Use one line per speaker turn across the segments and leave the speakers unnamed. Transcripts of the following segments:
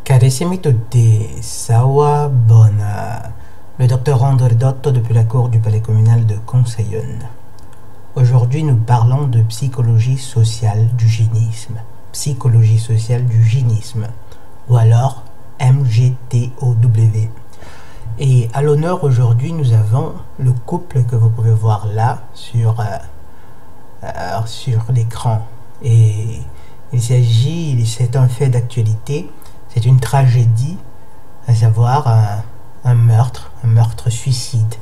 Carissimi tutti, Sawa Bona, le docteur André Dotto depuis la cour du palais communal de Conseillonne. Aujourd'hui, nous parlons de psychologie sociale du gynisme, psychologie sociale du gynisme, ou alors MGTOW. Et à l'honneur aujourd'hui, nous avons le couple que vous pouvez voir là sur l'écran. Et c'est un fait d'actualité. C'est une tragédie, à savoir un meurtre-suicide.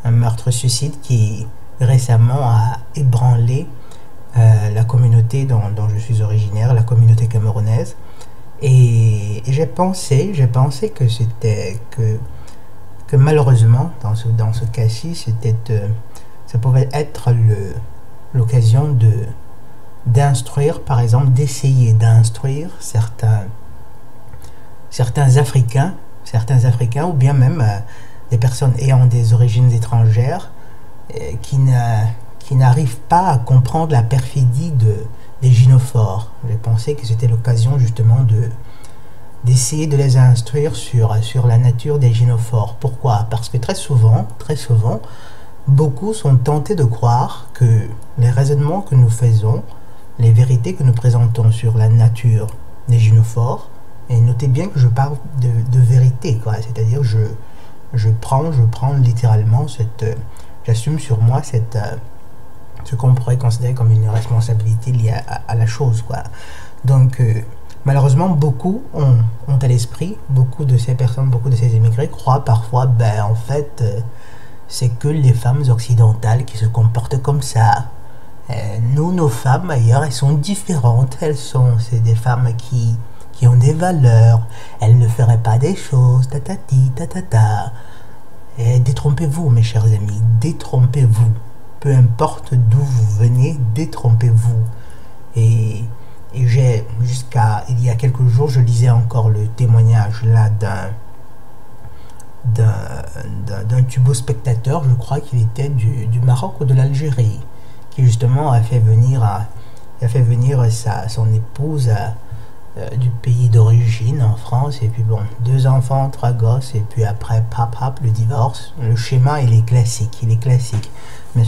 Un meurtre-suicide qui récemment a ébranlé la communauté dont je suis originaire, la communauté camerounaise. Et j'ai pensé que malheureusement, dans ce cas-ci, ça pouvait être l'occasion d'instruire, par exemple, d'essayer d'instruire certains Africains ou bien même des personnes ayant des origines étrangères qui n'arrivent pas à comprendre la perfidie des gynophores. J'ai pensé que c'était l'occasion justement d'essayer de les instruire sur la nature des gynophores. Pourquoi? Parce que très souvent, beaucoup sont tentés de croire que les raisonnements que nous faisons, les vérités que nous présentons sur la nature des gynophores, et notez bien que je parle de vérité, quoi. C'est-à-dire je prends littéralement j'assume sur moi ce qu'on pourrait considérer comme une responsabilité liée à la chose, quoi. Donc malheureusement, beaucoup ont à l'esprit, beaucoup de ces personnes, beaucoup de ces immigrés croient parfois, en fait, c'est que les femmes occidentales qui se comportent comme ça. Nous, nos femmes ailleurs, elles sont différentes. C'est des femmes qui ont des valeurs. Elles ne feraient pas des choses, tatati, tatata. Détrompez-vous, mes chers amis, détrompez-vous. Peu importe d'où vous venez, détrompez-vous. Et jusqu'à il y a quelques jours, je lisais encore le témoignage là d'un tubo-spectateur, je crois qu'il était du Maroc ou de l'Algérie, qui justement a fait venir son épouse du pays d'origine en France, et puis bon, 2 enfants, 3 gosses, et puis après le divorce. Le schéma il est classique, mais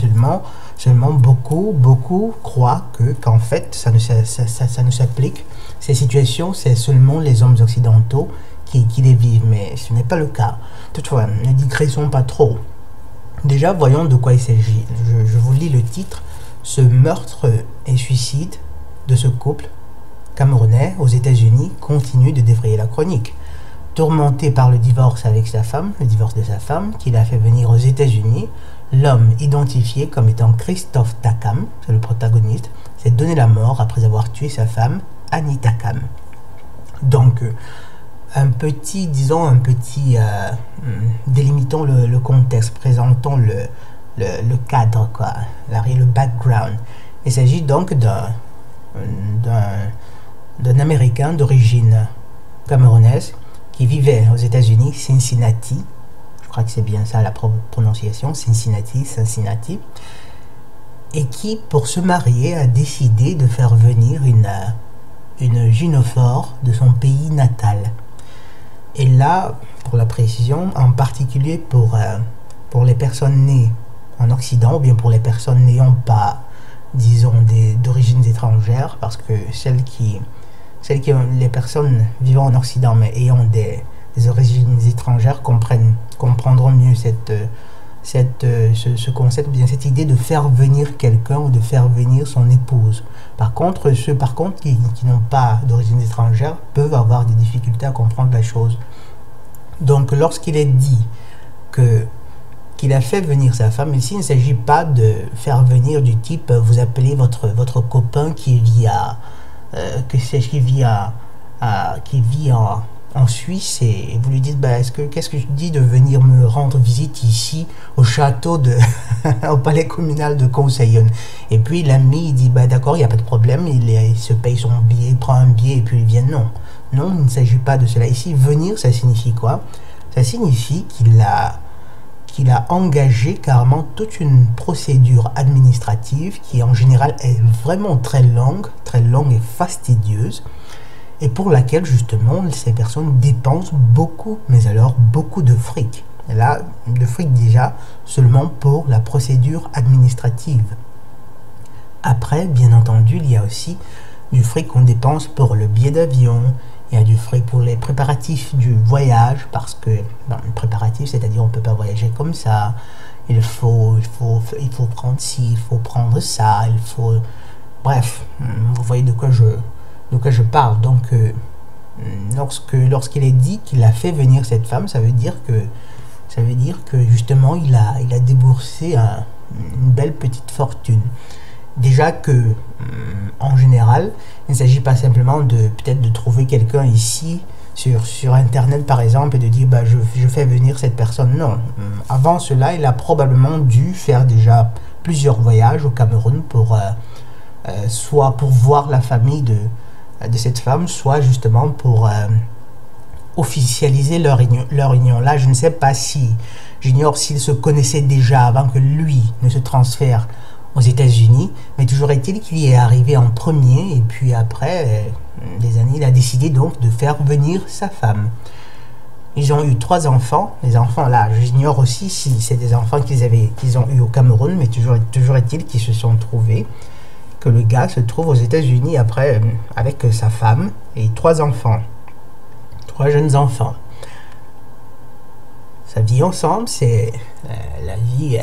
seulement beaucoup croient qu'en fait ça ne s'applique. Ces situations, c'est seulement les hommes occidentaux qui les vivent, mais ce n'est pas le cas. Toutefois, ne digressons pas trop. Déjà, voyons de quoi il s'agit. Je vous lis le titre. Ce meurtre et suicide de ce couple camerounais aux États-Unis continue de défrayer la chronique. Tourmenté par le divorce de sa femme, qui l'a fait venir aux États-Unis, l'homme identifié comme étant Christophe Takam, c'est le protagoniste, s'est donné la mort après avoir tué sa femme, Annie Takam. Donc, délimitons le contexte, présentons le cadre, quoi, le background. Il s'agit donc d'un Américain d'origine camerounaise qui vivait aux États-Unis, Cincinnati. Je crois que c'est bien ça la prononciation, Cincinnati, et qui, pour se marier, a décidé de faire venir une gynophore de son pays natal. Et là, pour la précision, en particulier pour les personnes nées en Occident, ou bien pour les personnes n'ayant pas, disons, d'origines étrangères, parce que les personnes vivant en Occident mais ayant des origines étrangères comprendront mieux ce concept, ou bien cette idée de faire venir quelqu'un ou de faire venir son épouse. Par contre, ceux qui n'ont pas d'origine étrangère peuvent avoir des difficultés à comprendre la chose. Donc lorsqu'il est dit qu'il a fait venir sa femme, ici il ne s'agit pas de faire venir du type vous appelez votre copain qui vit en Suisse, et vous lui dites qu'est-ce que je dis de venir me rendre visite ici au château au palais communal de Conseillonne. Et puis l'ami il dit d'accord, il n'y a pas de problème, il se paye son billet, il prend un billet et puis il vient. Non, il ne s'agit pas de cela. Ici, venir, ça signifie quoi? Ça signifie qu'il a engagé carrément toute une procédure administrative qui en général est vraiment très longue et fastidieuse, et pour laquelle justement ces personnes dépensent beaucoup, mais alors beaucoup de fric. Et là, de fric déjà seulement pour la procédure administrative. Après, bien entendu, il y a aussi du fric qu'on dépense pour le billet d'avion, il y a du fric pour les préparatifs du voyage, parce que, préparatifs, c'est-à-dire on ne peut pas voyager comme ça, il faut prendre ci, il faut prendre ça, il faut... Bref, vous voyez de quoi je parle. Donc, lorsqu'il est dit qu'il a fait venir cette femme, ça veut dire que justement, il a déboursé une belle petite fortune. Déjà que, en général, il ne s'agit pas simplement peut-être de trouver quelqu'un ici, sur Internet par exemple, et de dire bah, je fais venir cette personne. Non. Avant cela, il a probablement dû faire déjà plusieurs voyages au Cameroun soit pour voir la famille de cette femme, soit justement pour officialiser leur union. Là, je ne sais pas j'ignore s'ils se connaissaient déjà avant que lui ne se transfère aux États-Unis, mais toujours est-il qu'il y est arrivé en premier, et puis après des années, il a décidé donc de faire venir sa femme. Ils ont eu 3 enfants. Les enfants, là, j'ignore aussi si c'est des enfants qu'ils ont eu au Cameroun, mais toujours est-il qu'ils se sont trouvés, que le gars se trouve aux États-Unis après avec sa femme et 3 enfants, 3 jeunes enfants. Sa vie ensemble, c'est la vie,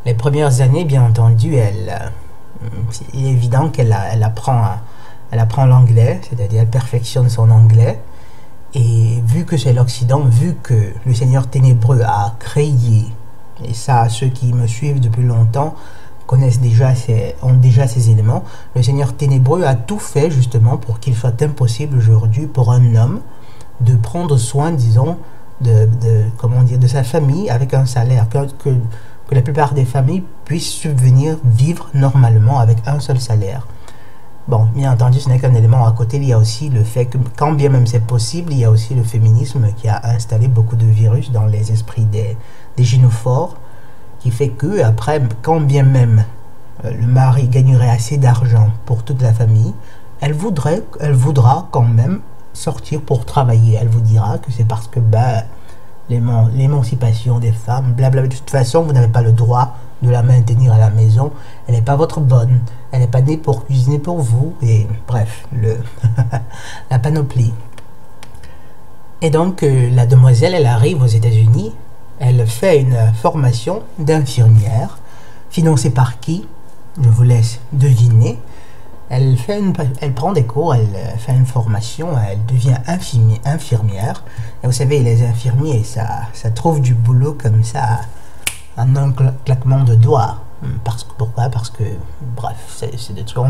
les premières années, bien entendu, il est évident qu'elle apprend l'anglais, c'est-à-dire elle perfectionne son anglais. Et vu que c'est l'Occident, vu que le Seigneur ténébreux a créé, et ça, ceux qui me suivent depuis longtemps ont déjà ces éléments, le Seigneur ténébreux a tout fait justement pour qu'il soit impossible aujourd'hui pour un homme de prendre soin, disons, de sa famille avec un salaire, que la plupart des familles puissent subvenir, vivre normalement avec un seul salaire. Bon, bien entendu, ce n'est qu'un élément à côté. Il y a aussi le fait que, quand bien même c'est possible, il y a aussi le féminisme qui a installé beaucoup de virus dans les esprits des gynophores, qui fait que, après, quand bien même le mari gagnerait assez d'argent pour toute la famille, elle voudra quand même sortir pour travailler. Elle vous dira que c'est parce que l'émancipation des femmes, blablabla. De toute façon, vous n'avez pas le droit de la maintenir à la maison. Elle n'est pas votre bonne. Elle n'est pas née pour cuisiner pour vous. Et bref, la panoplie. Et donc, la demoiselle, elle arrive aux États-Unis. Elle fait une formation d'infirmière. Financée par qui? Je vous laisse deviner. Elle prend des cours, elle fait une formation, elle devient infirmière. Et vous savez, les infirmiers, ça trouve du boulot comme ça, en un claquement de doigts. Pourquoi? Parce que, bref, c'est des trucs,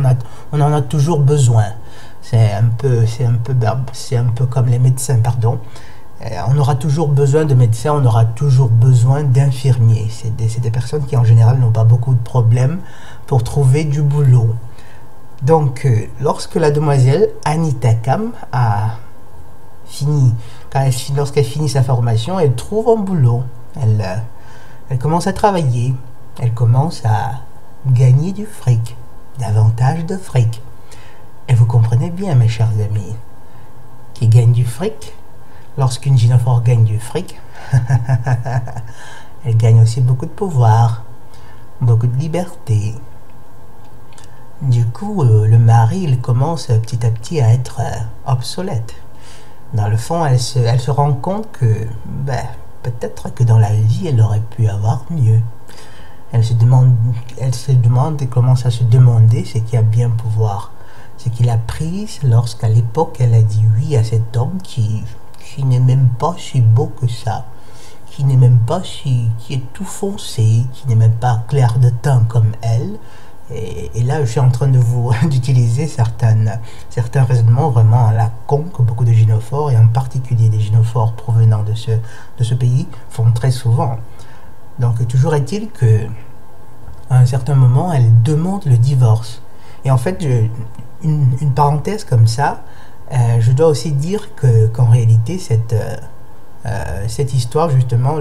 on en a toujours besoin. C'est un peu comme les médecins, pardon. On aura toujours besoin de médecins, on aura toujours besoin d'infirmiers. C'est des personnes qui, en général, n'ont pas beaucoup de problèmes pour trouver du boulot. Donc, lorsque la demoiselle Anita Kam lorsqu'elle finit sa formation, elle trouve un boulot. Elle commence à travailler. Elle commence à gagner du fric, davantage de fric. Et vous comprenez bien, mes chers amis, qui gagne du fric, lorsqu'une gynophore gagne du fric, elle gagne aussi beaucoup de pouvoir, beaucoup de liberté. Du coup, le mari, il commence petit à petit à être obsolète. Dans le fond, elle se rend compte que, peut-être que dans la vie, elle aurait pu avoir mieux. Elle se demande et commence à se demander ce qu'il y a bien pouvoir. Ce qu'il a pris lorsqu'à l'époque, elle a dit oui à cet homme qui n'est même pas si beau que ça, qui n'est même pas qui est tout foncé, qui n'est même pas clair de teint comme elle. Et là, je suis en train d'utiliser certains raisonnements vraiment à la con que beaucoup de gynophores, et en particulier des gynophores provenant de ce pays, font très souvent. Donc, toujours est-il que à un certain moment, elle demande le divorce. Et en fait, une parenthèse comme ça, je dois aussi dire qu'en réalité, cette histoire, justement,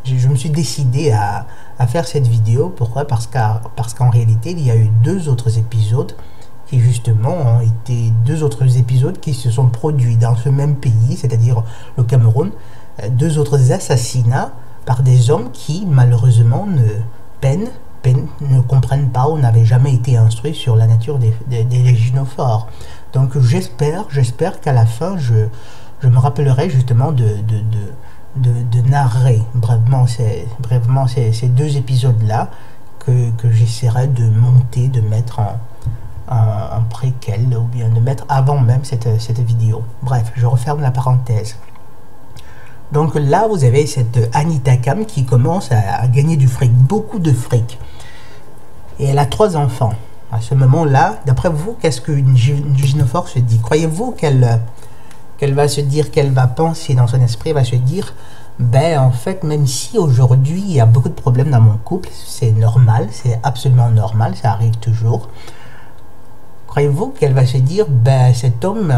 je me suis décidé à faire cette vidéo. Pourquoi? Parce qu'en réalité, il y a eu 2 autres épisodes qui justement ont été deux autres épisodes qui se sont produits dans ce même pays, c'est-à-dire le Cameroun, deux autres assassinats par des hommes qui malheureusement ne comprennent pas ou n'avaient jamais été instruits sur la nature des gynophores. Donc j'espère qu'à la fin je me rappellerai justement de narrer brièvement ces deux épisodes-là que j'essaierai de monter, de mettre en préquel ou bien de mettre avant même cette vidéo. Bref, je referme la parenthèse. Donc là, vous avez cette Annie Takam qui commence à gagner du fric, beaucoup de fric. Et elle a 3 enfants. À ce moment-là, d'après vous, qu'est-ce qu'une gynophore se dit? Croyez-vous qu'elle va se dire, qu'elle va penser dans son esprit, elle va se dire, ben en fait, même si aujourd'hui il y a beaucoup de problèmes dans mon couple, c'est normal, c'est absolument normal, ça arrive toujours. Croyez-vous qu'elle va se dire, ben cet homme,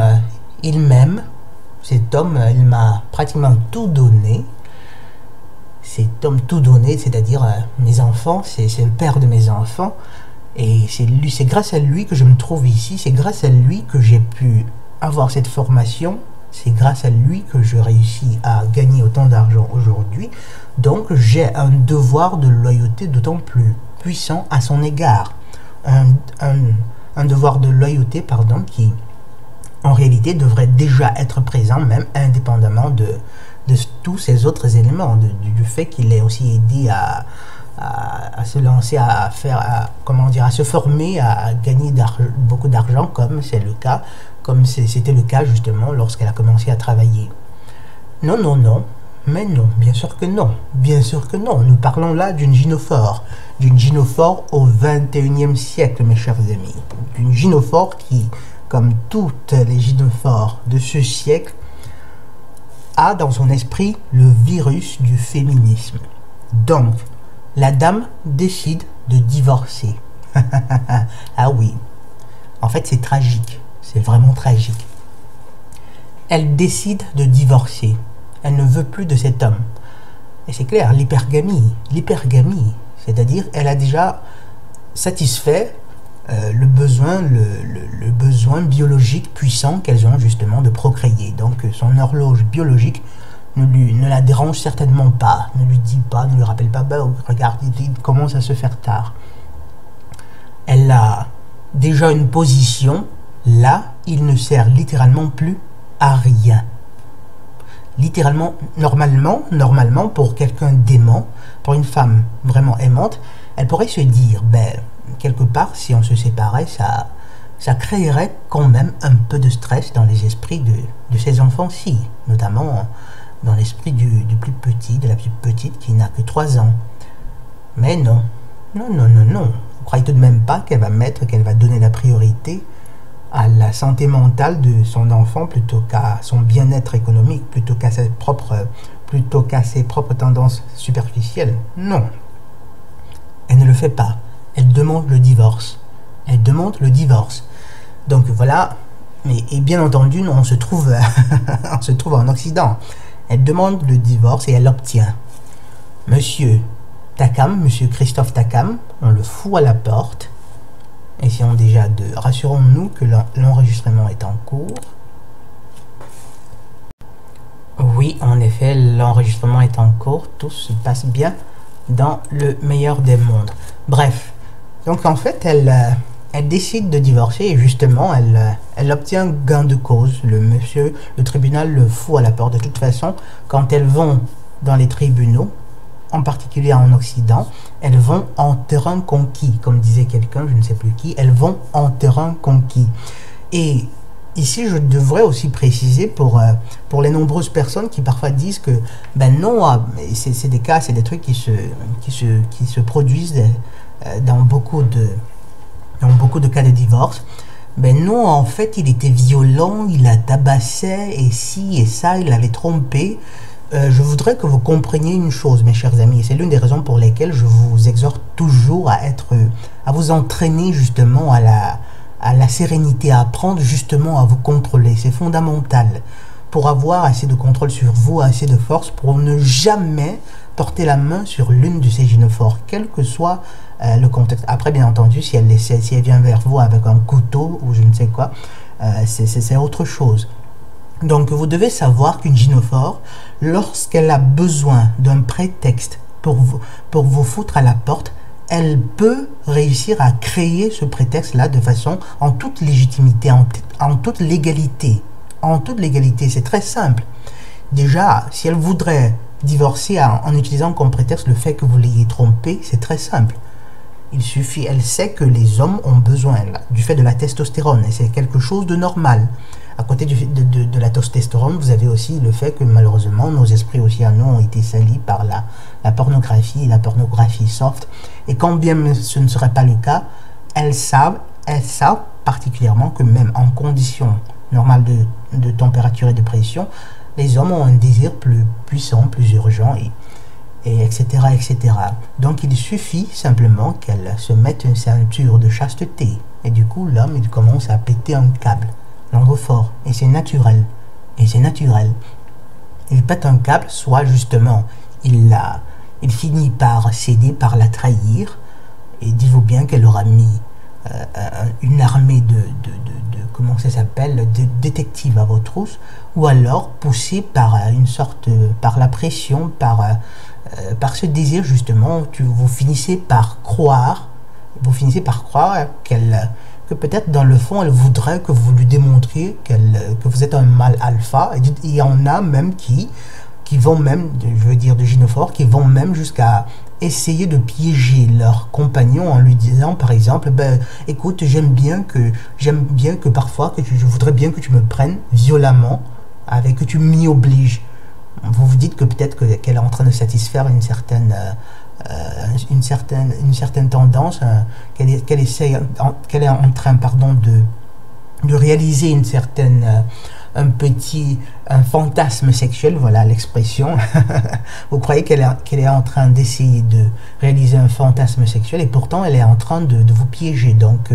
il m'aime, cet homme, il m'a pratiquement tout donné, cet homme tout donné, c'est-à-dire mes enfants, c'est le père de mes enfants, et c'est grâce à lui que je me trouve ici, c'est grâce à lui que j'ai pu avoir cette formation, c'est grâce à lui que je réussis à gagner autant d'argent aujourd'hui. Donc j'ai un devoir de loyauté d'autant plus puissant à son égard. Un devoir de loyauté, pardon, qui en réalité devrait déjà être présent, même indépendamment de tous ces autres éléments, du fait qu'il ait aussi aidé à se lancer, à se former, à gagner beaucoup d'argent, comme c'est le cas, comme c'était le cas justement lorsqu'elle a commencé à travailler. Non, non, non, mais non, bien sûr que non, bien sûr que non. Nous parlons là d'une gynophore au 21e siècle, mes chers amis. D'une gynophore qui, comme toutes les gynophores de ce siècle, a dans son esprit le virus du féminisme. Donc, la dame décide de divorcer. Ah oui, en fait c'est tragique, c'est vraiment tragique. Elle décide de divorcer, elle ne veut plus de cet homme. Et c'est clair, l'hypergamie, c'est-à-dire elle a déjà satisfait le besoin biologique puissant qu'elles ont justement de procréer. Donc son horloge biologique ne la dérange certainement pas, ne lui dit pas, ne lui rappelle pas, bah, regarde, il commence à se faire tard. Elle a déjà une position, là, il ne sert littéralement plus à rien. Littéralement, normalement, pour quelqu'un d'aimant, pour une femme vraiment aimante, elle pourrait se dire, ben, quelque part, si on se séparait, ça créerait quand même un peu de stress dans les esprits de ces enfants-ci, notamment dans l'esprit du plus petit, de la plus petite qui n'a que 3 ans. Mais non, non, non, non, non. Vous croyez tout de même pas qu'elle va donner la priorité à la santé mentale de son enfant plutôt qu'à son bien-être économique, plutôt qu'à ses propres tendances superficielles? Non. Elle ne le fait pas. Elle demande le divorce. Elle demande le divorce. Donc voilà, et bien entendu, on se trouve en Occident. Elle demande le divorce et elle l'obtient. Monsieur Takam, monsieur Christophe Takam, on le fout à la porte. Essayons déjà rassurons-nous que l'enregistrement est en cours. Oui, en effet, l'enregistrement est en cours. Tout se passe bien dans le meilleur des mondes. Bref, donc en fait, elle décide de divorcer et justement, elle obtient gain de cause. Le tribunal le fout à la porte. De toute façon, quand elles vont dans les tribunaux, en particulier en Occident, elles vont en terrain conquis, comme disait quelqu'un, je ne sais plus qui, elles vont en terrain conquis. Et ici, je devrais aussi préciser pour les nombreuses personnes qui parfois disent que, ben non, c'est des cas, c'est des trucs qui se produisent dans beaucoup de cas de divorce. Ben non, en fait, il était violent, il la tabassait, et ci et ça, il l'avait trompé. Je voudrais que vous compreniez une chose, mes chers amis, et c'est l'une des raisons pour lesquelles je vous exhorte toujours à vous entraîner justement à la sérénité, à apprendre justement à vous contrôler. C'est fondamental. pour avoir assez de contrôle sur vous, assez de force pour ne jamais porter la main sur l'une de ces gynophores, quel que soit le contexte. Après, bien entendu, si elle vient vers vous avec un couteau ou je ne sais quoi, c'est autre chose. Donc, vous devez savoir qu'une gynophore, lorsqu'elle a besoin d'un prétexte pour vous foutre à la porte, elle peut réussir à créer ce prétexte-là de façon en toute légitimité, en toute légalité. En toute légalité, c'est très simple. Déjà, si elle voudrait divorcer en utilisant comme prétexte le fait que vous l'ayez trompé, c'est très simple. Il suffit, elle sait que les hommes ont besoin du fait de la testostérone et c'est quelque chose de normal. À côté de la testostérone, vous avez aussi le fait que malheureusement, nos esprits aussi à nous ont été salis par la pornographie et la pornographie soft. Et quand bien ce ne serait pas le cas, elles savent particulièrement que même en conditions normales de température et de pression, les hommes ont un désir plus puissant, plus urgent, et etc., etc. Donc il suffit simplement qu'elle se mette une ceinture de chasteté. Et du coup, l'homme, il commence à péter un câble. L'angle fort, et c'est naturel, il pète un câble, soit justement il finit par céder, par la trahir, et dites-vous bien qu'elle aura mis une armée de comment ça s'appelle, de détectives à vos trousses, ou alors poussé par par la pression, par ce désir justement, vous finissez par croire que peut-être dans le fond, elle voudrait que vous lui démontriez que vous êtes un mâle alpha. Et il y en a même qui vont même, je veux dire de gynophores, qui vont même jusqu'à essayer de piéger leur compagnon en lui disant, par exemple, ben, écoute, j'aime bien que parfois, je voudrais bien que tu me prennes violemment, que tu m'y obliges. Vous vous dites que peut-être qu'elle est en train de satisfaire une certaine tendance, qu'elle est en train, pardon, de réaliser un fantasme sexuel, voilà l'expression. Vous croyez qu'elle est en train d'essayer de réaliser un fantasme sexuel et pourtant elle est en train de vous piéger. Donc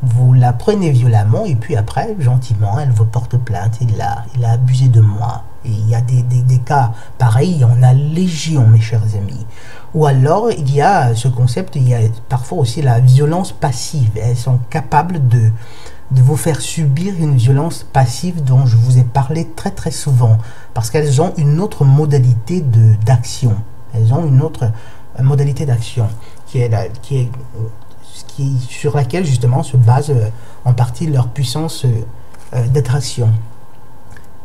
vous la prenez violemment et puis après, gentiment, elle vous porte plainte. Il a abusé de moi. Et il y a des cas pareils, il y en a légion, mes chers amis. Ou alors, il y a ce concept, il y a parfois aussi la violence passive. Elles sont capables de vous faire subir une violence passive dont je vous ai parlé très très souvent. Parce qu'elles ont une autre modalité d'action. Elles ont une autre modalité d'action sur laquelle justement se base en partie leur puissance d'attraction.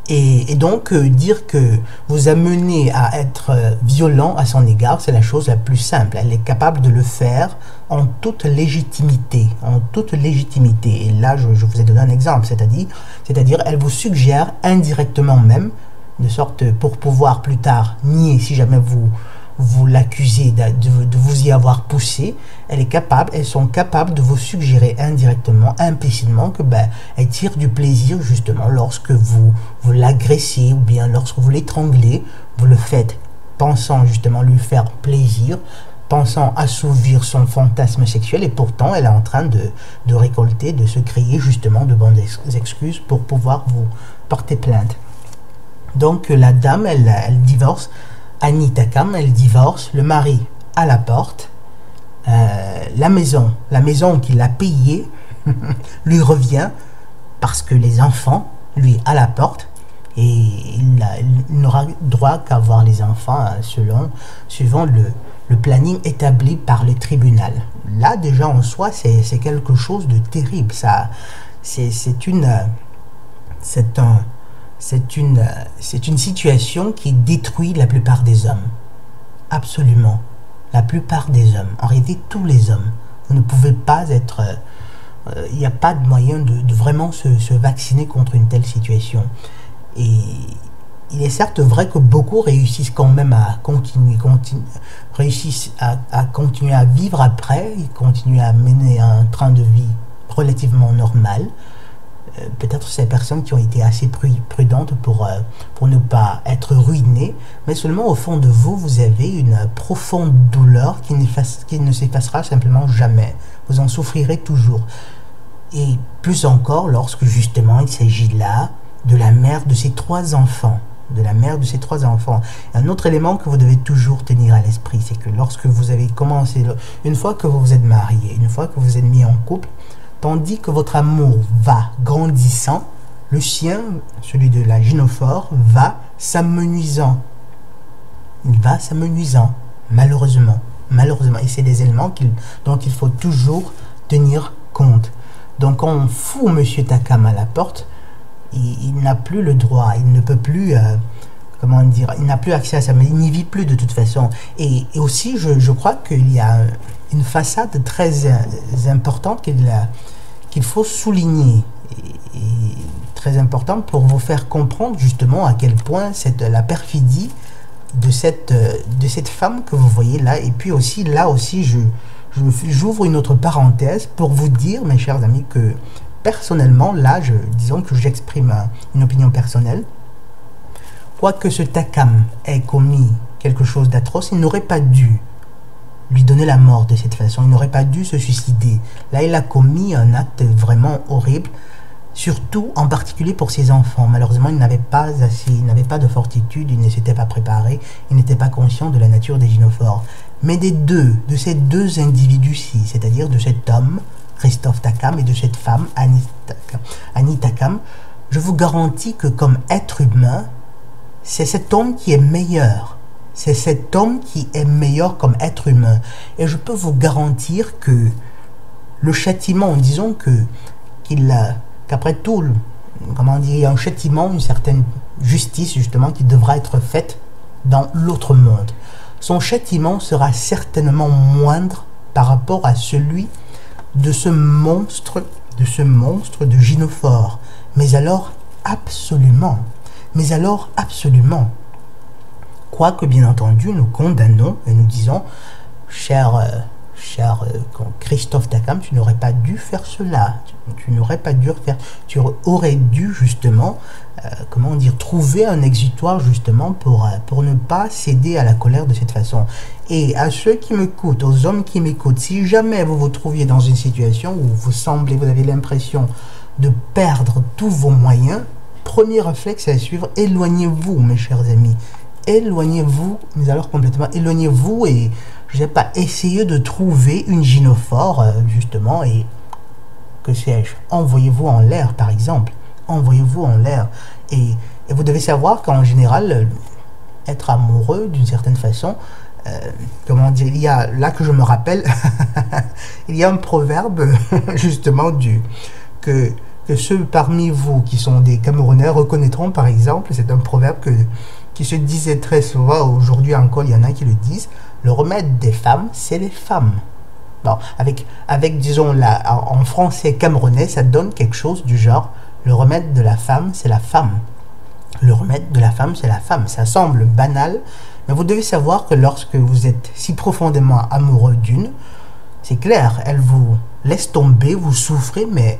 Et donc, dire que vous amenez à être violent à son égard, c'est la chose la plus simple. Elle est capable de le faire en toute légitimité. En toute légitimité. Et là, je vous ai donné un exemple. C'est-à-dire, elle vous suggère indirectement même, de sorte pour pouvoir plus tard nier si jamais vous l'accusez de vous y avoir poussé, elles sont capables de vous suggérer indirectement, implicitement que elles tirent du plaisir justement lorsque vous l'agressez ou bien lorsque vous l'étranglez, vous le faites pensant justement lui faire plaisir, pensant assouvir son fantasme sexuel et pourtant elle est en train de récolter, de se créer justement de bonnes excuses pour pouvoir vous porter plainte. Donc la dame, elle divorce. Annie Takam, elle divorce, le mari à la porte, la maison qu'il a payée lui revient parce que les enfants, lui à la porte, et il n'aura droit qu'à voir les enfants suivant le planning établi par le tribunal. Là déjà en soi c'est quelque chose de terrible, c'est une situation qui détruit la plupart des hommes. Absolument. La plupart des hommes. En réalité, tous les hommes. Vous ne pouvez pas être... Il n'y a pas de moyen de vraiment se vacciner contre une telle situation. Et il est certes vrai que beaucoup réussissent quand même à réussissent à continuer à vivre après. Ils continuent à mener un train de vie relativement normal. Peut-être ces personnes qui ont été assez prudentes pour ne pas être ruinées, mais seulement au fond de vous, vous avez une profonde douleur qui ne s'effacera simplement jamais. Vous en souffrirez toujours. Et plus encore lorsque justement il s'agit là de la mère de ses 3 enfants. De la mère de ses 3 enfants. Un autre élément que vous devez toujours tenir à l'esprit, c'est que lorsque vous avez commencé, une fois que vous vous êtes marié, une fois que vous êtes mis en couple, tandis que votre amour va grandissant, le sien, celui de la gynophore, va s'amenuisant. Il va s'amenuisant, malheureusement. Malheureusement. Et c'est des éléments dont il faut toujours tenir compte. Donc quand on fout M. Takam à la porte, il n'a plus le droit, il ne peut plus, comment dire, il n'a plus accès à ça, mais il n'y vit plus de toute façon. Et aussi, je crois qu'il y a une façade très importante qu'il faut souligner, et très importante pour vous faire comprendre justement à quel point la perfidie de cette femme que vous voyez là. Et puis aussi, là aussi, j'ouvre une autre parenthèse pour vous dire, mes chers amis, que personnellement, là, disons que j'exprime une opinion personnelle. Quoique ce Takam ait commis quelque chose d'atroce, il n'aurait pas dû lui donner la mort de cette façon. Il n'aurait pas dû se suicider. Là, il a commis un acte vraiment horrible, surtout en particulier pour ses enfants. Malheureusement, il n'avait pas de fortitude, il ne s'était pas préparé, il n'était pas conscient de la nature des gynophores. Mais de ces 2 individus-ci, c'est-à-dire de cet homme, Christophe Takam, et de cette femme, Annie Takam, je vous garantis que comme être humain, c'est cet homme qui est meilleur. C'est cet homme qui est meilleur comme être humain. Et je peux vous garantir que le châtiment, disons qu'après tout, comment dire, il y a un châtiment, une certaine justice justement qui devra être faite dans l'autre monde. Son châtiment sera certainement moindre par rapport à celui de ce monstre de gynophore. Mais alors absolument. Quoique bien entendu nous condamnons et nous disons, cher Christophe Takam, tu n'aurais pas dû faire cela, tu n'aurais pas dû faire, tu aurais dû justement, comment dire, trouver un exutoire justement pour ne pas céder à la colère de cette façon. Et à ceux qui m'écoutent, aux hommes qui m'écoutent, si jamais vous vous trouviez dans une situation où vous avez l'impression de perdre tous vos moyens, premier réflexe à suivre, éloignez-vous, mes chers amis. Éloignez-vous, mais alors complètement, éloignez-vous et, je sais pas, essayez de trouver une gynophore, justement, et, que sais-je, envoyez-vous en l'air, par exemple. Envoyez-vous en l'air. Et vous devez savoir qu'en général, être amoureux, d'une certaine façon, comment dire, il y a, là que je me rappelle, il y a un proverbe, justement, que ceux parmi vous qui sont des Camerounais reconnaîtront, par exemple, c'est un proverbe qui se disait très souvent, aujourd'hui encore, il y en a qui le disent, le remède des femmes, c'est les femmes. Bon, avec disons, là, en français camerounais, ça donne quelque chose du genre, le remède de la femme, c'est la femme. Le remède de la femme, c'est la femme. Ça semble banal, mais vous devez savoir que lorsque vous êtes si profondément amoureux d'une, c'est clair, elle vous laisse tomber, vous souffrez, mais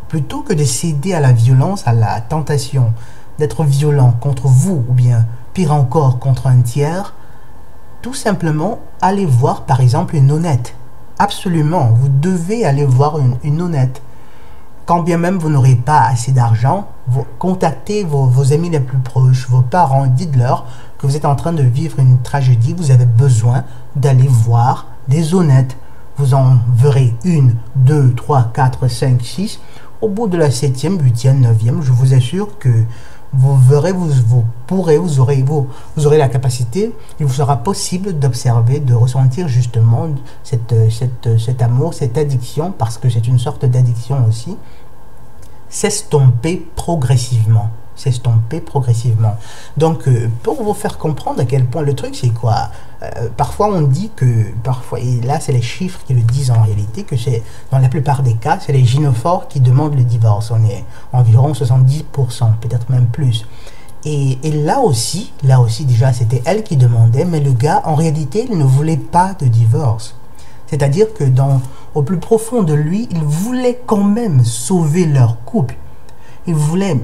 plutôt que de céder à la violence, à la tentation d'être violent contre vous, ou bien pire encore contre un tiers, tout simplement allez voir par exemple une honnête. Absolument, vous devez aller voir une honnête. Quand bien même vous n'aurez pas assez d'argent, contactez vos amis les plus proches, vos parents, dites-leur que vous êtes en train de vivre une tragédie, vous avez besoin d'aller voir des honnêtes. Vous en verrez 1, 2, 3, 4, 5, 6. Au bout de la 7e, 8e, 9e, je vous assure que vous verrez, vous aurez la capacité, il vous sera possible d'observer, de ressentir justement cet amour, cette addiction, parce que c'est une sorte d'addiction aussi, s'estomper progressivement. Donc, pour vous faire comprendre à quel point le truc, c'est quoi, parfois on dit que, et là c'est les chiffres qui le disent en réalité, que c'est, dans la plupart des cas, c'est les gynophores qui demandent le divorce. On est environ 70%, peut-être même plus. Et là aussi, déjà, c'était elle qui demandait, mais le gars, en réalité, il ne voulait pas de divorce. C'est-à-dire que au plus profond de lui, il voulait quand même sauver leur couple. Il voulait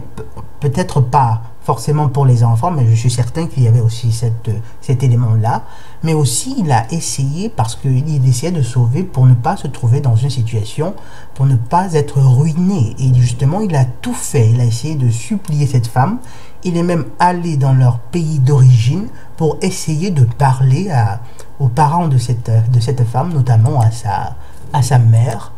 peut-être pas forcément pour les enfants, mais je suis certain qu'il y avait aussi cet élément-là. Mais aussi, il a essayé, parce qu'il essayait de sauver pour ne pas se trouver dans une situation, pour ne pas être ruiné. Et justement, il a tout fait. Il a essayé de supplier cette femme. Il est même allé dans leur pays d'origine pour essayer de parler aux parents de cette femme, notamment à sa mère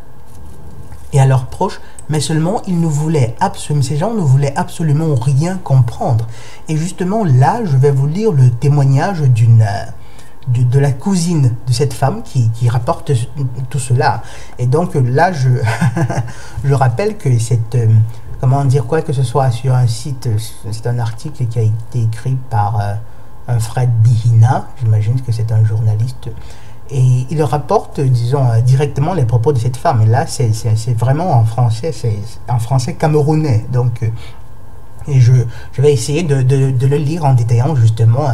et à leurs proches, mais seulement ces gens ne voulaient absolument rien comprendre. Et justement là, je vais vous lire le témoignage de la cousine de cette femme qui rapporte tout cela. Et donc là, je rappelle que comment dire, quoi que ce soit sur un site, c'est un article qui a été écrit par un Fred Bihina, j'imagine que c'est un journaliste, et il rapporte, disons, directement les propos de cette femme. Et là, c'est vraiment en français, c'est en français camerounais. Donc, et je vais essayer de le lire en détaillant, justement.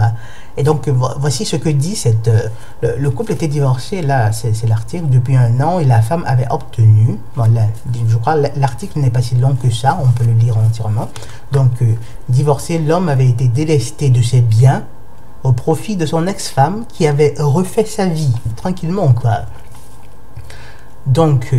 Et donc, voici ce que dit le couple était divorcé, là, c'est l'article, depuis 1 an, et la femme avait obtenu, bon, là, je crois l'article n'est pas si long que ça, on peut le lire entièrement. Donc, divorcé, l'homme avait été délesté de ses biens, au profit de son ex-femme qui avait refait sa vie, tranquillement quoi. Donc,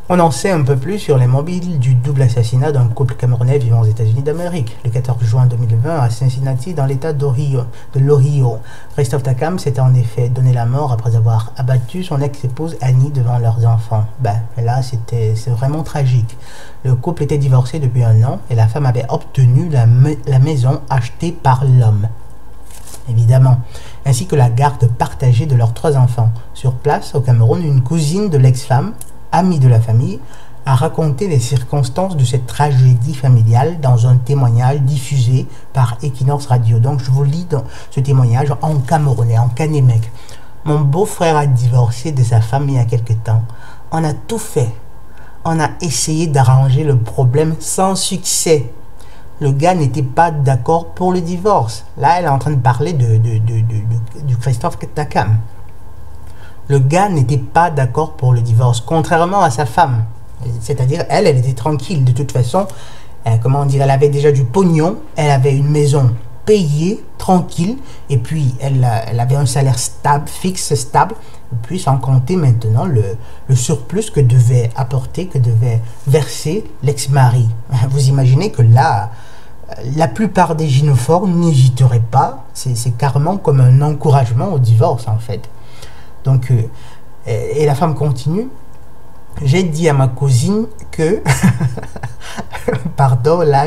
on en sait un peu plus sur les mobiles du double assassinat d'un couple camerounais vivant aux États-Unis d'Amérique. Le 14 juin 2020, à Cincinnati, dans l'état l'Ohio, Christophe Takam s'était en effet donné la mort après avoir abattu son ex-épouse Annie devant leurs enfants. Ben, là, c'est vraiment tragique. Le couple était divorcé depuis 1 an et la femme avait obtenu la maison achetée par l'homme, évidemment, ainsi que la garde partagée de leurs 3 enfants. Sur place, au Cameroun, une cousine de l'ex-femme, amie de la famille, a raconté les circonstances de cette tragédie familiale dans un témoignage diffusé par Equinox Radio. Donc, je vous lis dans ce témoignage en camerounais, en kanémèque. Mon beau-frère a divorcé de sa femme il y a quelque temps. On a tout fait. On a essayé d'arranger le problème sans succès. Le gars n'était pas d'accord pour le divorce. Là, elle est en train de parler du Christophe Takam. Le gars n'était pas d'accord pour le divorce, contrairement à sa femme. C'est-à-dire, elle était tranquille. De toute façon, comment dire, elle avait déjà du pognon, elle avait une maison payée, tranquille, et puis elle avait un salaire stable, fixe, stable, et puis sans compter maintenant le surplus que devait apporter, que devait verser l'ex-mari. Vous imaginez que là, la plupart des gynophores n'hésiteraient pas, c'est carrément comme un encouragement au divorce en fait. Donc, et la femme continue. J'ai dit à ma cousine que, pardon, là,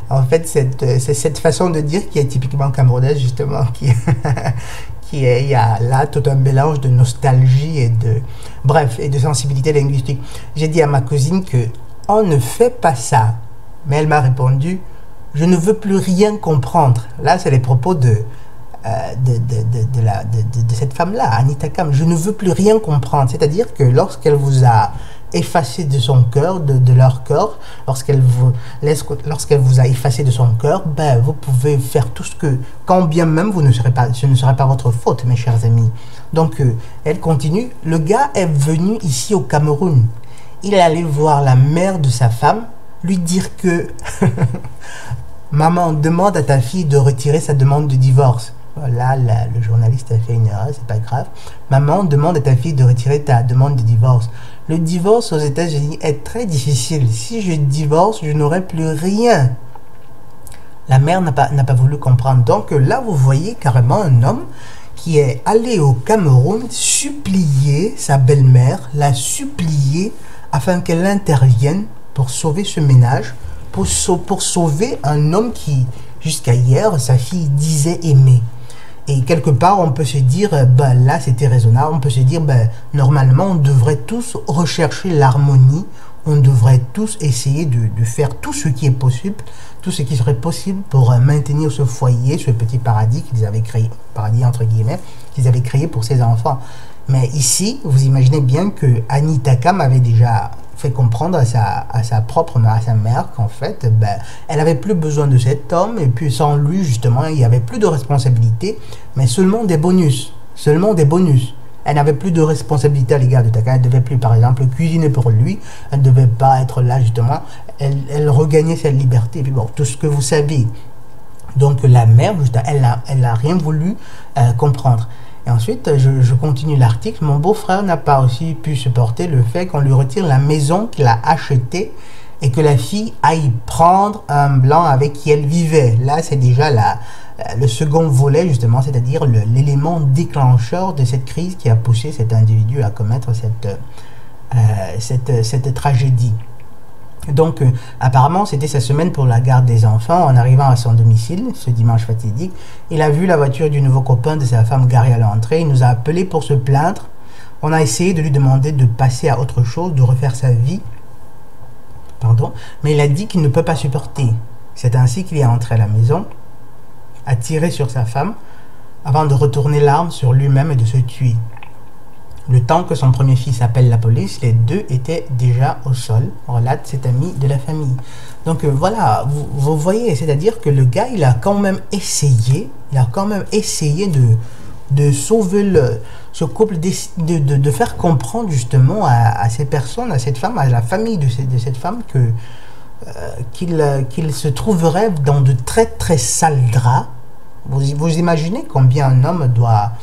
en fait, c'est cette façon de dire qui est typiquement camerounaise, justement, il y a là tout un mélange de nostalgie et de sensibilité linguistique. J'ai dit à ma cousine que on ne fait pas ça. Mais elle m'a répondu, je ne veux plus rien comprendre. Là, c'est les propos de cette femme-là, Annie Takam. Je ne veux plus rien comprendre. C'est-à-dire que lorsqu'elle vous a effacé de son cœur, de leur cœur, lorsqu'elle vous a effacé de son cœur, ben, vous pouvez faire tout ce que, quand bien même ce ne serait pas votre faute, mes chers amis. Donc, elle continue. Le gars est venu ici au Cameroun. Il est allé voir la mère de sa femme, lui dire que maman, demande à ta fille de retirer sa demande de divorce. Là, le journaliste a fait une erreur, c'est pas grave. Maman, demande à ta fille de retirer ta demande de divorce. Le divorce aux États-Unis est très difficile. Si je divorce, je n'aurai plus rien. La mère n'a pas voulu comprendre. Donc là, vous voyez carrément un homme qui est allé au Cameroun supplier sa belle-mère, la supplier afin qu'elle intervienne pour sauver ce ménage, pour sauver un homme qui, jusqu'à hier, sa fille disait aimer. Et quelque part, on peut se dire, ben là, c'était raisonnable. On peut se dire, ben, normalement, on devrait tous rechercher l'harmonie. On devrait tous essayer de faire tout ce qui est possible, tout ce qui serait possible pour maintenir ce foyer, ce petit paradis qu'ils avaient créé, paradis entre guillemets, qu'ils avaient créé pour ses enfants. Mais ici, vous imaginez bien que Annie Takam avait déjà fait comprendre à sa mère qu'en fait, ben, elle avait plus besoin de cet homme, et puis sans lui, justement, il n'y avait plus de responsabilité, mais seulement des bonus. Seulement des bonus. Elle n'avait plus de responsabilité à l'égard de Takam. Elle ne devait plus, par exemple, cuisiner pour lui. Elle ne devait pas être là, justement. elle regagnait cette liberté. Et puis bon, tout ce que vous savez. Donc la mère, elle a rien voulu comprendre. Et ensuite, je continue l'article. Mon beau-frère n'a pas aussi pu supporter le fait qu'on lui retire la maison qu'il a achetée et que la fille aille prendre un blanc avec qui elle vivait. Là, c'est déjà le second volet, justement, c'est-à-dire l'élément déclencheur de cette crise qui a poussé cet individu à commettre cette tragédie. Donc, apparemment, c'était sa semaine pour la garde des enfants. En arrivant à son domicile, ce dimanche fatidique, il a vu la voiture du nouveau copain de sa femme garée à l'entrée. Il nous a appelé pour se plaindre. On a essayé de lui demander de passer à autre chose, de refaire sa vie. Mais il a dit qu'il ne peut pas supporter. C'est ainsi qu'il est entré à la maison, a tiré sur sa femme, avant de retourner l'arme sur lui-même et de se tuer. Le temps que son premier fils appelle la police, les deux étaient déjà au sol, relate cet ami de la famille. Donc voilà, vous voyez, c'est-à-dire que le gars, il a quand même essayé, de sauver ce couple, de faire comprendre justement à ces personnes, à cette femme, à la famille de cette femme, qu'il se trouverait dans de très très sales draps. Vous imaginez combien un homme doit...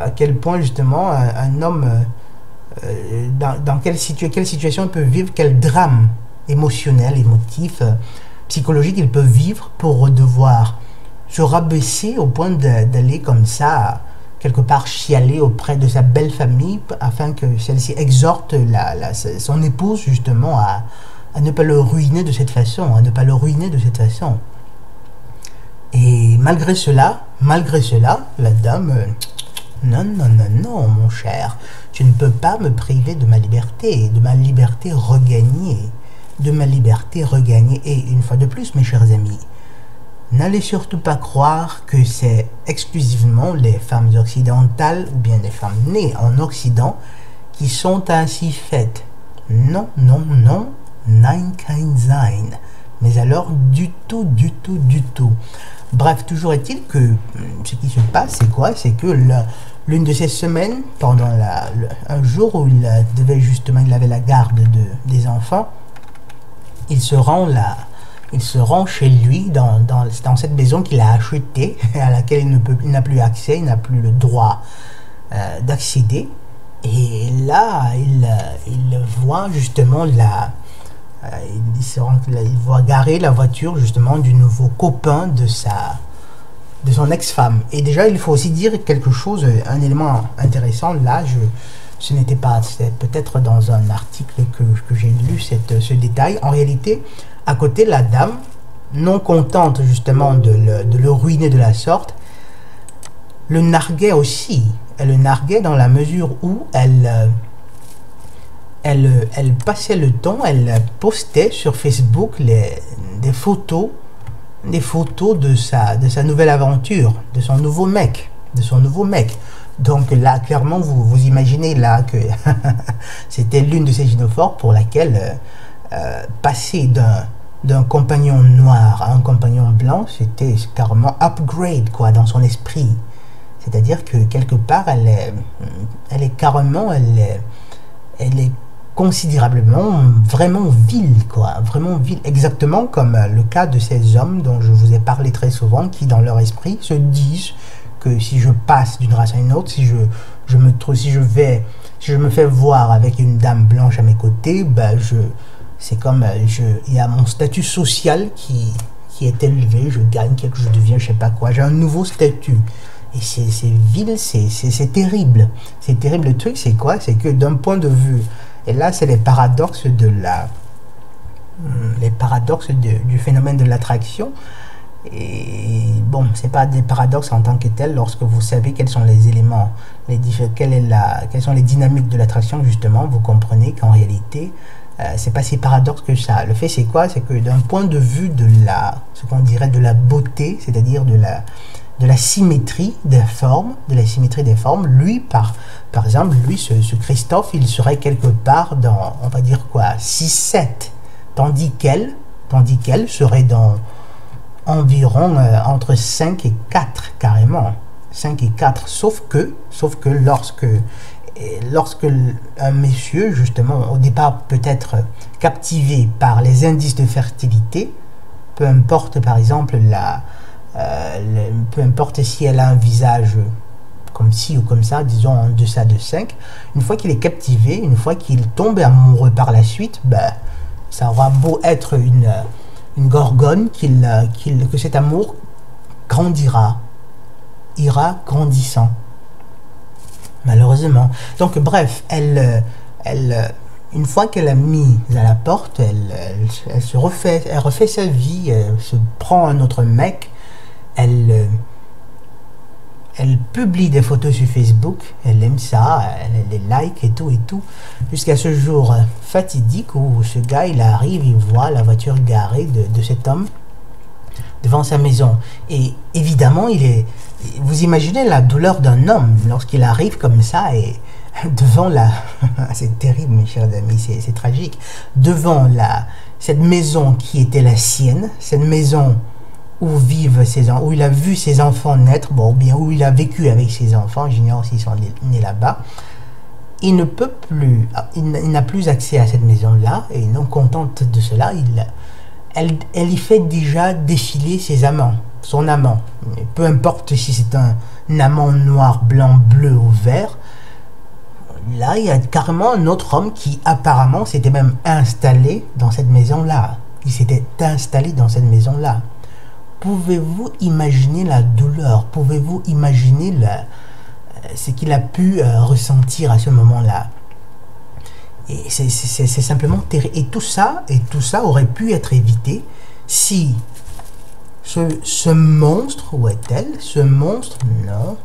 à quel point justement un homme, dans quelle situation il peut vivre, quel drame émotionnel, émotif, psychologique il peut vivre pour devoir se rabaisser au point d'aller comme ça, quelque part chialer auprès de sa belle famille afin que celle-ci exhorte son épouse justement à ne pas le ruiner de cette façon, Et malgré cela, la dame... Non, mon cher, tu ne peux pas me priver de ma liberté regagnée. Et une fois de plus, mes chers amis, n'allez surtout pas croire que c'est exclusivement les femmes occidentales ou bien les femmes nées en Occident qui sont ainsi faites. Non, nein kein sein. Mais alors, du tout. Bref, toujours est-il que ce qui se passe, c'est quoi? C'est que l'une de ces semaines, pendant un jour où il avait la garde des enfants, il se rend chez lui dans cette maison qu'il a achetée, à laquelle il n'a plus accès, il n'a plus le droit d'accéder. Et là, il voit justement il voit garer la voiture justement du nouveau copain de son ex-femme. Et déjà, il faut aussi dire quelque chose, un élément intéressant. Là, c'était peut-être dans un article que j'ai lu ce détail. En réalité, à côté, la dame, non contente justement de le ruiner de la sorte, le narguait aussi. Elle le narguait dans la mesure où elle passait le temps, elle postait sur Facebook des photos de sa nouvelle aventure, de son nouveau mec. Donc là, clairement, vous imaginez là que c'était l'une de ces gynophores pour laquelle passer d'un compagnon noir à un compagnon blanc, c'était carrément upgrade quoi dans son esprit. C'est-à-dire que quelque part, elle est considérablement vraiment vile, quoi, vraiment vile, exactement comme le cas de ces hommes dont je vous ai parlé très souvent, qui dans leur esprit se disent que si je passe d'une race à une autre, si je me fais voir avec une dame blanche à mes côtés, ben il y a mon statut social qui est élevé, je gagne quelque chose, je deviens je sais pas quoi, j'ai un nouveau statut. Et c'est vil, c'est terrible. C'est terrible. Le truc, c'est quoi? C'est que d'un point de vue... Et là, c'est les paradoxes du phénomène de l'attraction. Et bon, c'est pas des paradoxes en tant que tels lorsque vous savez quels sont les éléments, quelles sont les dynamiques de l'attraction, justement, vous comprenez qu'en réalité, c'est pas si paradoxe que ça. Le fait, c'est quoi? C'est que d'un point de vue ce qu'on dirait de la beauté, c'est-à-dire de la symétrie des formes, lui, par exemple, ce Christophe, il serait quelque part dans, on va dire quoi, 6-7, tandis qu'elle serait dans environ entre 5 et 4, carrément, 5 et 4, sauf que lorsque Et lorsque un monsieur, justement, au départ peut-être captivé par les indices de fertilité, peu importe par exemple peu importe si elle a un visage comme ci ou comme ça, disons en deçà de 5, une fois qu'il est captivé, une fois qu'il tombe amoureux par la suite, ben, ça aura beau être une gorgone, que cet amour grandira, ira grandissant. Malheureusement. Donc bref, une fois qu'elle a mis à la porte, elle refait sa vie, elle se prend un autre mec, elle publie des photos sur Facebook, elle aime ça, elle les like et tout, jusqu'à ce jour fatidique où ce gars, il arrive, il voit la voiture garée de cet homme devant sa maison. Et évidemment, vous imaginez la douleur d'un homme lorsqu'il arrive comme ça et devant c'est terrible mes chers amis, c'est tragique, devant cette maison qui était la sienne, cette maison où il a vu ses enfants naître, bon, ou bien où il a vécu avec ses enfants, j'ignore s'ils sont nés là-bas. Il ne peut plus, il n'a plus accès à cette maison-là, et non contente de cela, elle y fait déjà défiler ses amants, son amant. Peu importe si c'est un amant noir, blanc, bleu ou vert. Là, il y a carrément un autre homme qui apparemment s'était même installé dans cette maison-là. Il s'était installé dans cette maison-là. Pouvez-vous imaginer la douleur? Pouvez-vous imaginer ce qu'il a pu ressentir à ce moment-là? Et c'est simplement terrible. Et tout ça aurait pu être évité si ce monstre, où est-elle? Ce monstre, non.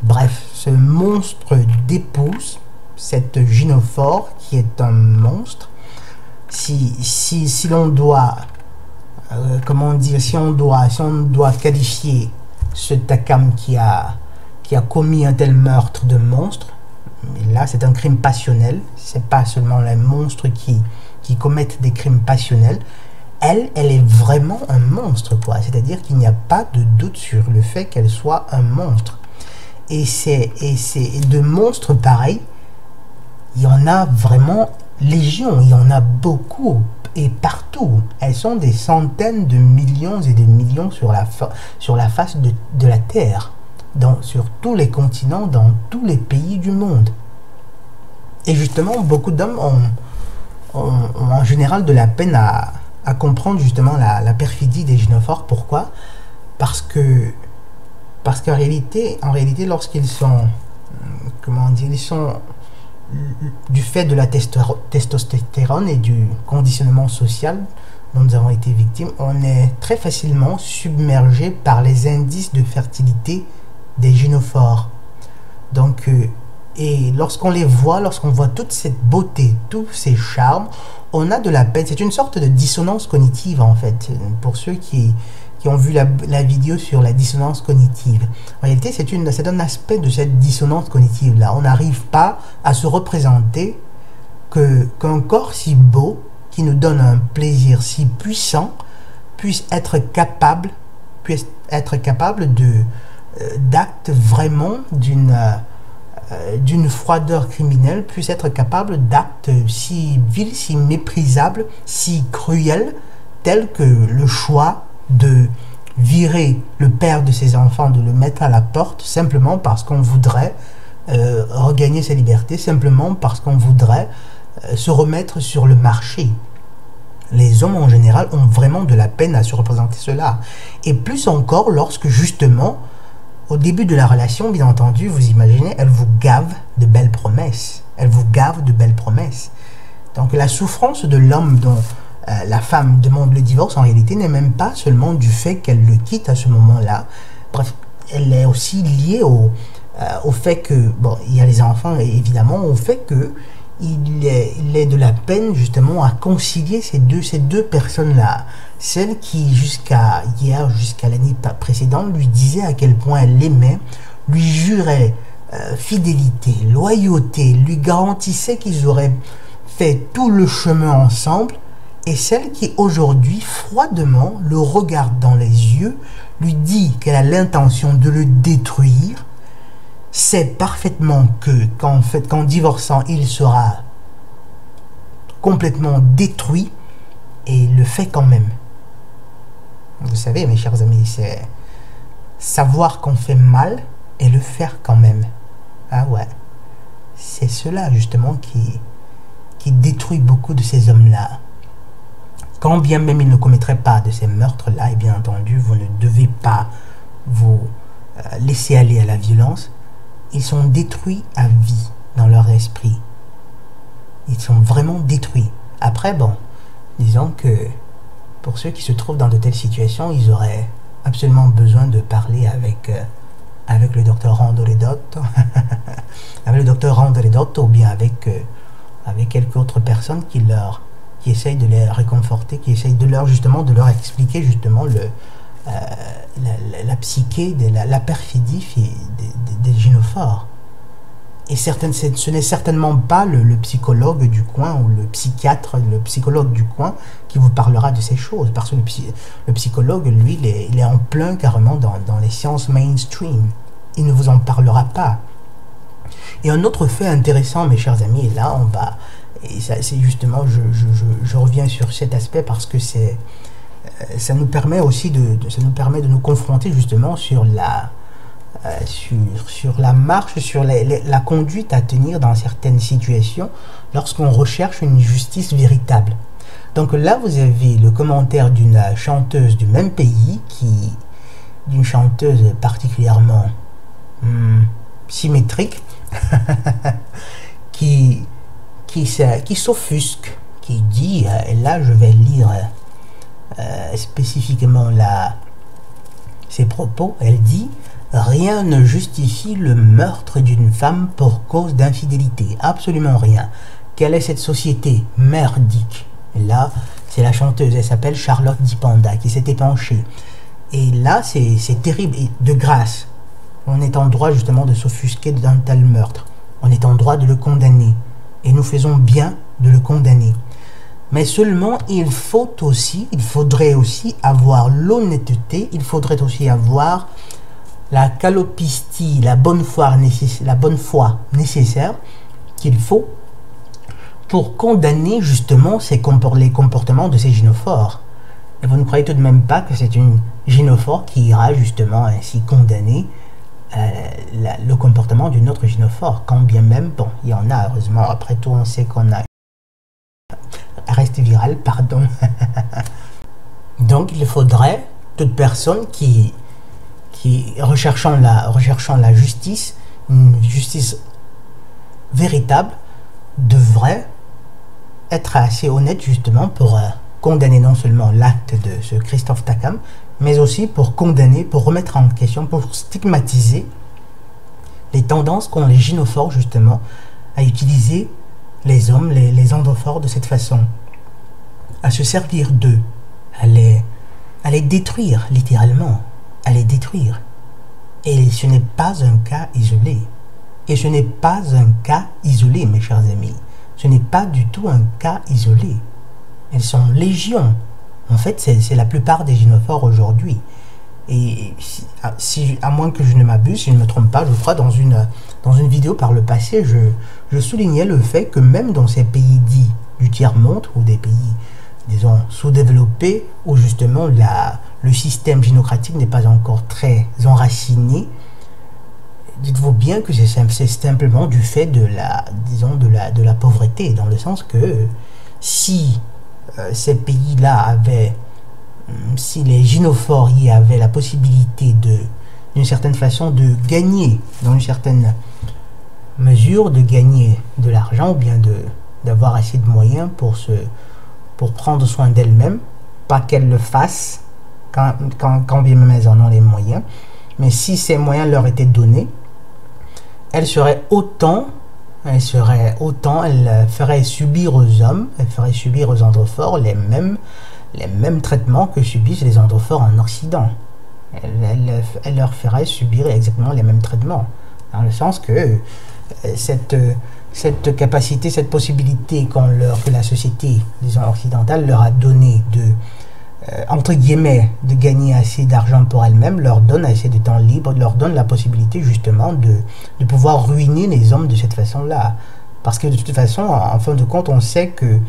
Bref, ce monstre d'épouse, cette gynophore qui est un monstre, si l'on doit, comment dire, si on doit qualifier ce Takam qui a commis un tel meurtre de monstre, là c'est un crime passionnel, c'est pas seulement les monstres qui commettent des crimes passionnels, elle est vraiment un monstre, quoi. C'est-à-dire qu'il n'y a pas de doute sur le fait qu'elle soit un monstre. Et de monstres pareils, il y en a vraiment légion, il y en a beaucoup et partout. Elles sont des centaines de millions et des millions sur la face de la Terre, sur tous les continents, dans tous les pays du monde. Et justement, beaucoup d'hommes ont en général de la peine à comprendre justement la perfidie des gynophores. Pourquoi? Parce qu'en réalité, lorsqu'ils sont, comment dire, ils sont, du fait de la testostérone et du conditionnement social dont nous avons été victimes, on est très facilement submergé par les indices de fertilité des gynophores. Donc, et lorsqu'on les voit, lorsqu'on voit toute cette beauté, tous ces charmes, on a de la peine. C'est une sorte de dissonance cognitive en fait, pour ceux qui ont vu la vidéo sur la dissonance cognitive. En réalité, c'est un aspect de cette dissonance cognitive-là. On n'arrive pas à se représenter qu'un corps si beau, qui nous donne un plaisir si puissant, puisse être capable d'actes vraiment d'une froideur criminelle, puisse être capable d'actes si vils, si méprisables, si cruels, tels que le choix de virer le père de ses enfants, de le mettre à la porte, simplement parce qu'on voudrait regagner sa liberté, simplement parce qu'on voudrait se remettre sur le marché. Les hommes en général ont vraiment de la peine à se représenter cela. Et plus encore lorsque justement, au début de la relation, bien entendu, vous imaginez, elle vous gave de belles promesses. Elle vous gave de belles promesses. Donc la souffrance de l'homme dont la femme demande le divorce, en réalité, n'est même pas seulement du fait qu'elle le quitte à ce moment-là. Bref, elle est aussi liée au fait que, bon, il y a les enfants, évidemment, au fait que il est de la peine, justement, à concilier ces deux personnes-là. Celle qui, jusqu'à l'année précédente, lui disait à quel point elle l'aimait, lui jurait fidélité, loyauté, lui garantissait qu'ils auraient fait tout le chemin ensemble, et celle qui aujourd'hui froidement le regarde dans les yeux, lui dit qu'elle a l'intention de le détruire. sait parfaitement que qu'en divorçant, il sera complètement détruit et le fait quand même. Vous savez, mes chers amis, c'est savoir qu'on fait mal et le faire quand même. Ah ouais, c'est cela justement qui détruit beaucoup de ces hommes-là. Quand bien même ils ne commettraient pas de ces meurtres-là, et bien entendu, vous ne devez pas vous laisser aller à la violence. Ils sont détruits à vie dans leur esprit. Ils sont vraiment détruits. Après, bon, disons que pour ceux qui se trouvent dans de telles situations, ils auraient absolument besoin de parler avec le docteur Randolidotto, avec le docteur Randolidotto, ou bien avec quelques autres personnes qui essayent de les réconforter, qui essayent de leur expliquer justement la psyché, la perfidie des gynophores. Et ce n'est certainement pas le psychologue du coin ou le psychiatre, le psychologue du coin qui vous parlera de ces choses. Parce que le psychologue, lui, il est en plein carrément dans les sciences mainstream. Il ne vous en parlera pas. Et un autre fait intéressant, mes chers amis, et là, c'est justement, je reviens sur cet aspect parce que ça nous permet aussi de nous confronter justement sur la marche, sur la conduite à tenir dans certaines situations lorsqu'on recherche une justice véritable. Donc là, vous avez le commentaire d'une chanteuse du même pays, d'une chanteuse particulièrement symétrique, qui s'offusque, qui dit, et là je vais lire spécifiquement ses propos, elle dit: rien ne justifie le meurtre d'une femme pour cause d'infidélité. Absolument rien. Quelle est cette société merdique? Et là, c'est la chanteuse, elle s'appelle Charlotte Dipanda, qui s'est épanchée. Et là, c'est terrible. Et de grâce, on est en droit justement de s'offusquer d'un tel meurtre. On est en droit de le condamner. Et nous faisons bien de le condamner. Mais seulement, il faudrait aussi avoir l'honnêteté, il faudrait aussi avoir la calopistie, la bonne foi nécessaire qu'il faut pour condamner justement les comportements de ces gynophores. Et vous ne croyez tout de même pas que c'est une gynophore qui ira justement ainsi condamner le comportement d'une autre gynophore, quand bien même, bon, il y en a, heureusement, après tout, on sait qu'on a reste viral, pardon. Donc, il faudrait toute personne qui recherchant la justice, une justice véritable, devrait être assez honnête justement pour condamner non seulement l'acte de ce Christophe Takam, mais aussi pour condamner, pour remettre en question, pour stigmatiser les tendances qu'ont les gynophores justement à utiliser les hommes, les androphores de cette façon, à se servir d'eux, à les détruire littéralement, à les détruire. Et ce n'est pas un cas isolé. Et ce n'est pas un cas isolé, mes chers amis. Ce n'est pas du tout un cas isolé. Elles sont légion. En fait, c'est la plupart des gynophores aujourd'hui. Et à moins que je ne m'abuse, si je ne me trompe pas, je crois dans une vidéo par le passé, je soulignais le fait que même dans ces pays dits du tiers-monde, ou des pays, disons, sous-développés, où justement le système gynocratique n'est pas encore très enraciné, dites-vous bien que c'est simplement du fait de la pauvreté, dans le sens que si ces pays-là si les gynophores y avaient la possibilité d'une certaine façon de gagner, dans une certaine mesure, de gagner de l'argent, ou bien d'avoir assez de moyens pour prendre soin d'elles-mêmes, pas qu'elles le fassent, quand bien même elles en ont les moyens, mais si ces moyens leur étaient donnés, elles feraient subir aux hommes, elles feraient subir aux androphores les mêmes traitements que subissent les androphores en Occident. Elles leur feraient subir exactement les mêmes traitements, dans le sens que cette capacité, cette possibilité que la société, disons, occidentale leur a donnée entre guillemets, de gagner assez d'argent pour elle-même, leur donne assez de temps libre, leur donne la possibilité justement de pouvoir ruiner les hommes de cette façon-là. Parce que de toute façon, en fin de compte, on sait que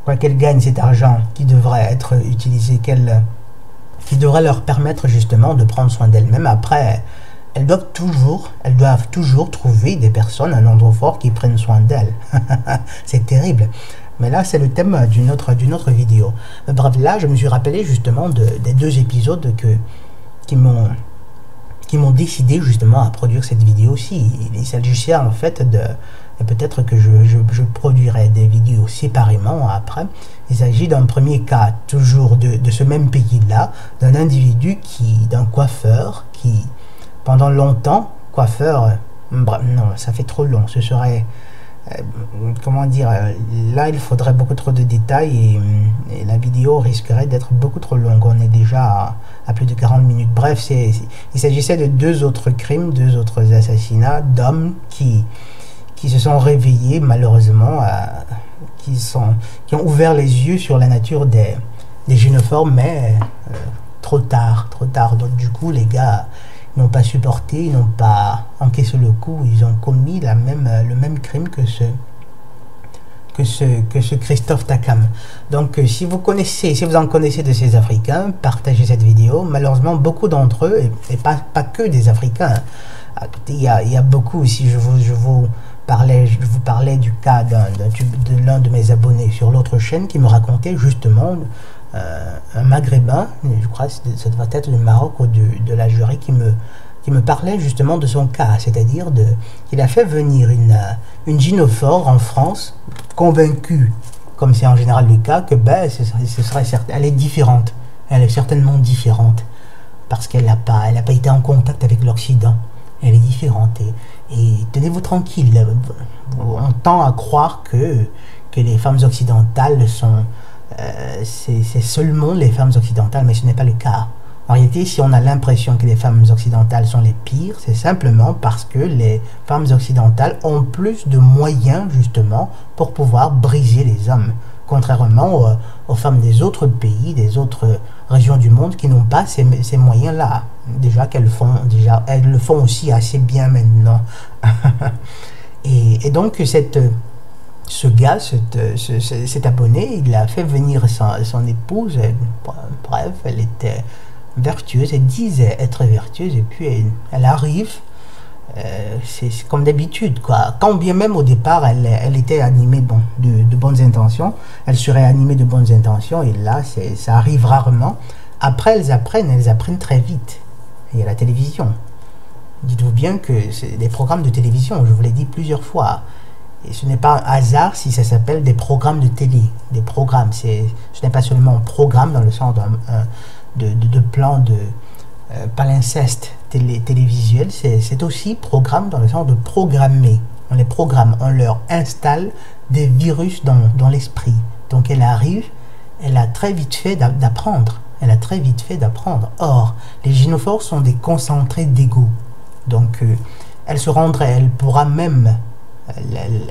quoi qu'elles gagnent cet argent qui devrait être utilisé, qui devrait leur permettre justement de prendre soin d'elles-mêmes, après, elles doivent toujours trouver des personnes, un endroit fort qui prennent soin d'elles. C'est terrible. Mais là, c'est le thème d'une autre vidéo. Bref, là, je me suis rappelé justement des 2 épisodes qui m'ont décidé justement à produire cette vidéo-ci. Il s'agissait en fait et peut-être que je produirai des vidéos séparément après. Il s'agit d'un premier cas, toujours de ce même pays-là, d'un individu d'un coiffeur qui, pendant longtemps, bref, non, ça fait trop long, ce serait... comment dire, là il faudrait beaucoup trop de détails et la vidéo risquerait d'être beaucoup trop longue. On est déjà à plus de 40 minutes. Bref, il s'agissait de 2 autres crimes, 2 autres assassinats d'hommes qui se sont réveillés malheureusement, qui ont ouvert les yeux sur la nature des gynophores, mais trop tard. Donc du coup les gars n'ont pas supporté, ils n'ont pas encaissé le coup, ils ont commis le même crime que ce Christophe Takam. Donc si vous en connaissez de ces Africains, partagez cette vidéo. Malheureusement, beaucoup d'entre eux, et pas que des Africains, il y a beaucoup, si je vous parlais du cas de l'un de mes abonnés sur l'autre chaîne qui me racontait justement un Maghrébin, je crois que ça doit être du Maroc ou de l'Algérie, qui me parlait justement de son cas, c'est-à-dire qu'il a fait venir une gynophore en France, convaincue, comme c'est en général le cas, que elle est différente, elle est certainement différente, parce qu'elle n'a pas été en contact avec l'Occident, elle est différente, et tenez-vous tranquille, on tend à croire que les femmes occidentales sont... c'est seulement les femmes occidentales, mais ce n'est pas le cas. En réalité, si on a l'impression que les femmes occidentales sont les pires, c'est simplement parce que les femmes occidentales ont plus de moyens justement pour pouvoir briser les hommes, contrairement aux femmes des autres pays, des autres régions du monde qui n'ont pas ces moyens-là. Elles le font aussi assez bien maintenant. et donc ce gars, cet abonné, il a fait venir son épouse. Bref, elle était vertueuse, elle disait être vertueuse, et puis elle arrive, c'est comme d'habitude, quoi. Quand bien même au départ, elle était animée de bonnes intentions, elle serait animée de bonnes intentions, et là, ça arrive rarement. Après, elles apprennent très vite. Et à la télévision. Dites-vous bien que c'est des programmes de télévision, je vous l'ai dit plusieurs fois. Et ce n'est pas un hasard si ça s'appelle des programmes de télé. Des programmes, ce n'est pas seulement un programme dans le sens de plan de palimpseste télévisuel, c'est aussi programme dans le sens de programmer. On les programme, on leur installe des virus dans l'esprit. Donc elle arrive, elle a très vite fait d'apprendre. Or, les gynophores sont des concentrés d'ego. Donc elle pourra même...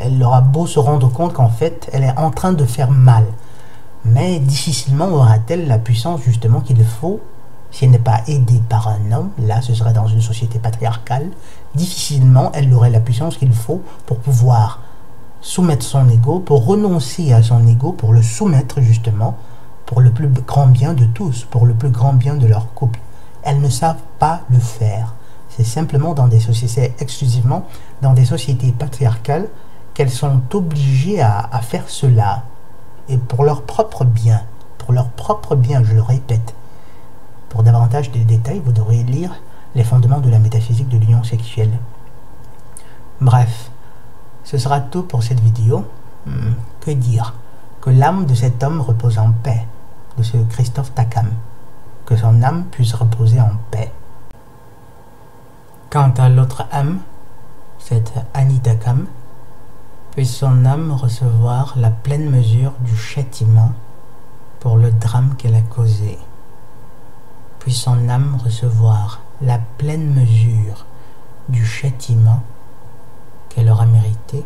Elle aura beau se rendre compte qu'en fait, elle est en train de faire mal. Mais difficilement aura-t-elle la puissance justement qu'il faut, si elle n'est pas aidée par un homme, là ce serait dans une société patriarcale, difficilement elle aurait la puissance qu'il faut pour pouvoir soumettre son ego, pour renoncer à son ego, pour le soumettre justement, pour le plus grand bien de tous, pour le plus grand bien de leur couple. Elles ne savent pas le faire. C'est simplement exclusivement dans des sociétés patriarcales qu'elles sont obligées à faire cela. Et pour leur propre bien, je le répète. Pour davantage de détails, vous devriez lire les fondements de la métaphysique de l'union sexuelle. Bref, ce sera tout pour cette vidéo. Que dire? Que l'âme de cet homme repose en paix, de ce Christophe Takam. Que son âme puisse reposer en paix. Quant à l'autre âme, cette Annie Takam, puisse son âme recevoir la pleine mesure du châtiment pour le drame qu'elle a causé. Puisse son âme recevoir la pleine mesure du châtiment qu'elle aura mérité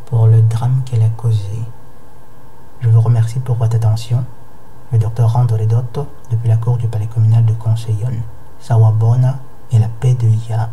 pour le drame qu'elle a causé. Je vous remercie pour votre attention. le docteur Rando Redotto, depuis la cour du palais communal de Conseillon. Sawabona et la paix de Ya.